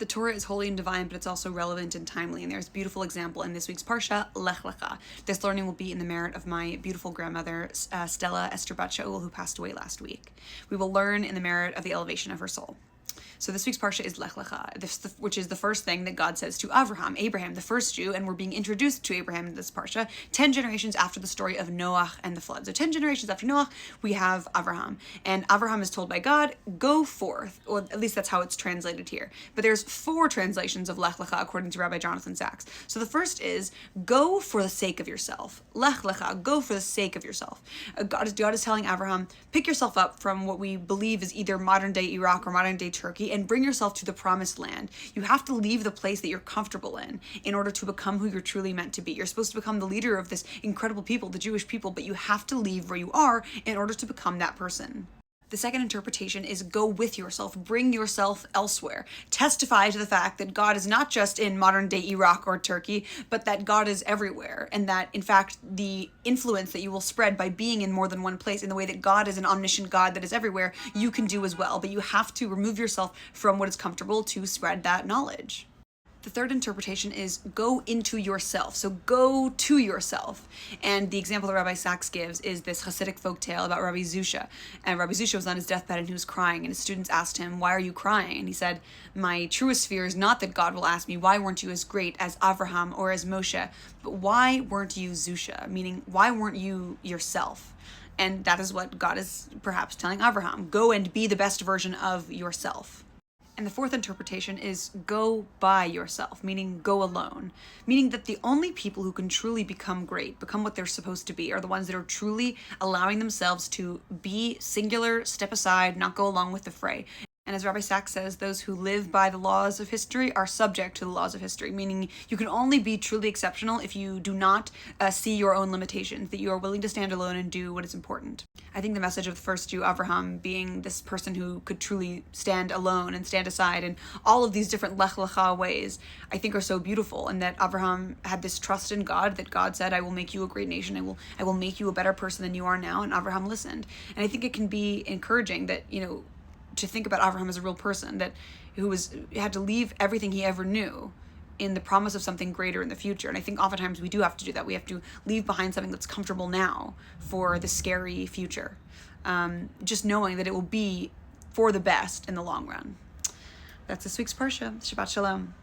The Torah is holy and divine, but it's also relevant and timely. And there's a beautiful example in this week's Parsha, Lech Lecha. This learning will be in the merit of my beautiful grandmother, Stella Esther Bat Shaul, who passed away last week. We will learn in the merit of the elevation of her soul. So this week's Parsha is Lech Lecha, which is the first thing that God says to Abraham, the first Jew, and we're being introduced to Abraham in this Parsha 10 generations after the story of Noach and the flood. So 10 generations after Noach, we have Abraham. And Abraham is told by God, go forth, or at least that's how it's translated here. But there's 4 translations of Lech Lecha according to Rabbi Jonathan Sachs. So the first is, go for the sake of yourself. Lech Lecha, go for the sake of yourself. God is telling Abraham, pick yourself up from what we believe is either modern day Iraq or modern day Turkey and bring yourself to the promised land. You have to leave the place that you're comfortable in order to become who you're truly meant to be. You're supposed to become the leader of this incredible people, the Jewish people, but you have to leave where you are in order to become that person. The second interpretation is go with yourself, bring yourself elsewhere. Testify to the fact that God is not just in modern day Iraq or Turkey, but that God is everywhere. And that, in fact, the influence that you will spread by being in more than one place in the way that God is an omniscient God that is everywhere, you can do as well. But you have to remove yourself from what is comfortable to spread that knowledge. The third interpretation is go into yourself. So go to yourself. And the example that Rabbi Sachs gives is this Hasidic folktale about Rabbi Zusha. And Rabbi Zusha was on his deathbed and he was crying. And his students asked him, why are you crying? And he said, my truest fear is not that God will ask me, why weren't you as great as Avraham or as Moshe? But why weren't you Zusha? Meaning, why weren't you yourself? And that is what God is perhaps telling Avraham. Go and be the best version of yourself. And the fourth interpretation is go by yourself, meaning go alone, meaning that the only people who can truly become great, become what they're supposed to be, are the ones that are truly allowing themselves to be singular, step aside, not go along with the fray. And as Rabbi Sachs says, those who live by the laws of history are subject to the laws of history, meaning you can only be truly exceptional if you do not see your own limitations, that you are willing to stand alone and do what is important. I think the message of the first Jew, Avraham, being this person who could truly stand alone and stand aside in all of these different Lech Lecha ways, I think are so beautiful. And that Avraham had this trust in God, that God said, I will make you a great nation, I will make you a better person than you are now. And Avraham listened. And I think it can be encouraging that, to think about Avraham as a real person who had to leave everything he ever knew in the promise of something greater in the future. And I think oftentimes we do have to do that. We have to leave behind something that's comfortable now for the scary future. Just knowing that it will be for the best in the long run. That's this week's Parsha. Shabbat Shalom.